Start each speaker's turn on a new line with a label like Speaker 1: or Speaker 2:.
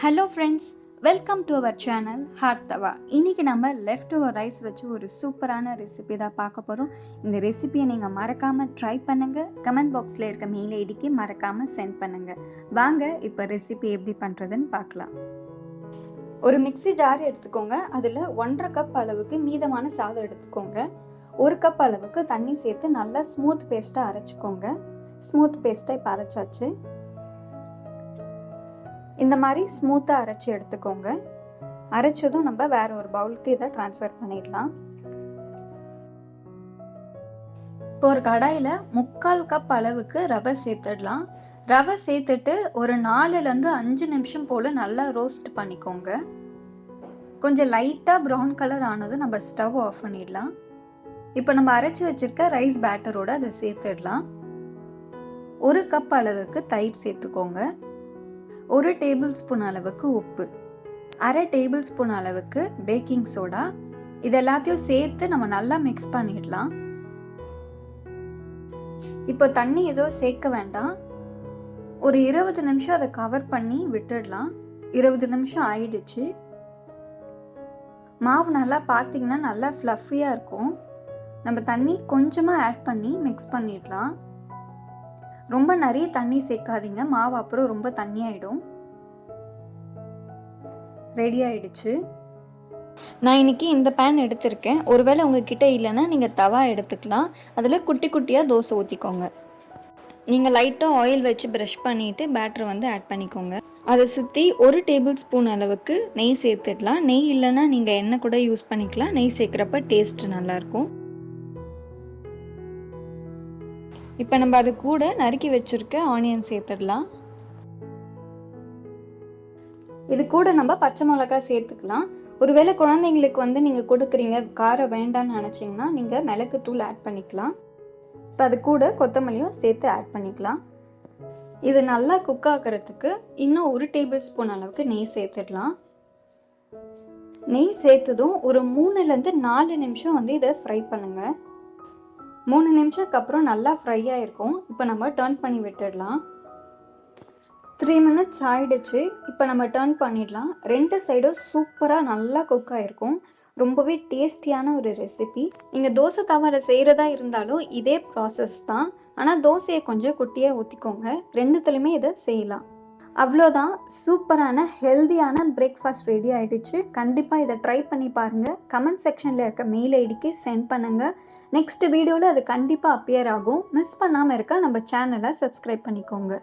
Speaker 1: Hello friends, welcome to our channel hot Tawa. இன்றைக்கி நம்ம left over rice வச்சு ஒரு சூப்பரான ரெசிபி தான் பார்க்க போகிறோம். இந்த ரெசிபியை நீங்கள் மறக்காமல் ட்ரை பண்ணுங்கள். கமெண்ட் பாக்ஸில் இருக்க மெயில் ஐடிக்கு மறக்காமல் சென்ட் பண்ணுங்கள். வாங்க இப்போ ரெசிபி எப்படி பண்ணுறதுன்னு பார்க்கலாம். ஒரு மிக்ஸி ஜார் எடுத்துக்கோங்க. அதில் 1.5 கப் அளவுக்கு மீதமான சாதம் எடுத்துக்கோங்க. 1 கப் அளவுக்கு தண்ணி சேர்த்து நல்லா ஸ்மூத் பேஸ்ட்டாக அரைச்சிக்கோங்க. ஸ்மூத் பேஸ்ட்டை இப்போ அரைச்சாச்சு. இந்த மாதிரி ஸ்மூத்தாக அரைச்சி எடுத்துக்கோங்க. அரைச்சதும் நம்ம வேற ஒரு பவுலுக்கு இதை ட்ரான்ஸ்ஃபர் பண்ணிடலாம். இப்போ ஒரு கடாயில் 3/4 கப் அளவுக்கு ரவை சேர்த்துடலாம். ரவை சேர்த்துட்டு ஒரு 4லேருந்து 5 நிமிஷம் போல் நல்லா ரோஸ்ட் பண்ணிக்கோங்க. கொஞ்சம் லைட்டாக ப்ரௌன் கலர் ஆனதும் நம்ம ஸ்டவ் ஆஃப் பண்ணிடலாம். இப்போ நம்ம அரைச்சி வச்சிருக்க ரைஸ் பேட்டரோட அதை சேர்த்துடலாம். 1 கப் அளவுக்கு தயிர் சேர்த்துக்கோங்க. 1 டேபிள் ஸ்பூன் அளவுக்கு உப்பு, 1/2 டேபிள் ஸ்பூன் அளவுக்கு பேக்கிங் சோடா, இது எல்லாத்தையும் சேர்த்து நம்ம நல்லா மிக்ஸ் பண்ணிடலாம். இப்போ தண்ணி எதுவும் சேர்க்க வேண்டாம். ஒரு 20 நிமிஷம் அதை கவர் பண்ணி விட்டுடலாம். 20 நிமிஷம் ஆயிடுச்சு. மாவு நல்லா பார்த்தீங்கன்னா நல்லா ஃப்ளஃபியாக இருக்கும். நம்ம தண்ணி கொஞ்சமாக ஆட் பண்ணி மிக்ஸ் பண்ணிடலாம். ரொம்ப நிறைய தண்ணி சேர்க்காதீங்க, மாவு அப்புறம் ரொம்ப தண்ணி ஆகிடும். ரெடி ஆயிடுச்சு. நான் இன்னைக்கு இந்த பேன் எடுத்திருக்கேன். ஒருவேளை உங்ககிட்ட இல்லைன்னா நீங்கள் தவா எடுத்துக்கலாம். அதில் குட்டி குட்டியாக தோசை ஊற்றிக்கோங்க. நீங்கள் லைட்டாக ஆயில் வச்சு ப்ரஷ் பண்ணிவிட்டு பேட்டரை ஆட் பண்ணிக்கோங்க. அதை சுற்றி 1 டேபிள் ஸ்பூன் அளவுக்கு நெய் சேர்த்துடலாம். நெய் இல்லைன்னா நீங்கள் எண்ணெய் கூட யூஸ் பண்ணிக்கலாம். நெய் சேர்க்குறப்ப டேஸ்ட் நல்லாயிருக்கும். இப்போ நம்ம அது கூட நறுக்கி வச்சுருக்க ஆனியன் சேர்த்துடலாம். இது கூட நம்ம பச்சை மிளகாய் சேர்த்துக்கலாம். ஒருவேளை குழந்தைங்களுக்கு நீங்கள் கொடுக்குறீங்க, காரம் வேண்டான்னு நினச்சிங்கன்னா நீங்கள் மிளகுத்தூள் ஆட் பண்ணிக்கலாம். இப்போ அது கூட கொத்தமல்லியும் சேர்த்து ஆட் பண்ணிக்கலாம். இது நல்லா குக் ஆகிறதுக்கு இன்னும் 1 டேபிள் ஸ்பூன் அளவுக்கு நெய் சேர்த்துடலாம். நெய் சேர்த்ததும் ஒரு 3லேருந்து 4 நிமிஷம் இதை ஃப்ரை பண்ணுங்கள். 3 நிமிஷத்துக்கு அப்புறம் நல்லா ஃப்ரை ஆகிருக்கும். இப்போ நம்ம டர்ன் பண்ணி விட்டுடலாம். 3 மினிட்ஸ் ஆயிடுச்சு. இப்போ நம்ம டர்ன் பண்ணிடலாம். 2 சைடும் சூப்பராக நல்லா குக் ஆகிருக்கும். ரொம்பவே டேஸ்டியான ஒரு ரெசிபி. நீங்கள் தோசை தவாவில் செய்கிறதா இருந்தாலும் இதே ப்ராசஸ் தான். ஆனால் தோசையை கொஞ்சம் குட்டியாக ஊற்றிக்கோங்க. 2த்துலையுமே இதை செய்யலாம். அவ்வளோதான், சூப்பரான ஹெல்தியான பிரேக்ஃபாஸ்ட் ரெடி ஆகிடுச்சு. கண்டிப்பாக இதை ட்ரை பண்ணி பாருங்கள். கமெண்ட் செக்ஷனில் இருக்க மெயில் ஐடிக்கு சென்ட் பண்ணுங்கள். நெக்ஸ்ட் வீடியோவில் அது கண்டிப்பாக அப்பியர் ஆகும். மிஸ் பண்ணாமல் இருக்க நம்ம சேனலை சப்ஸ்கிரைப் பண்ணிக்கோங்க.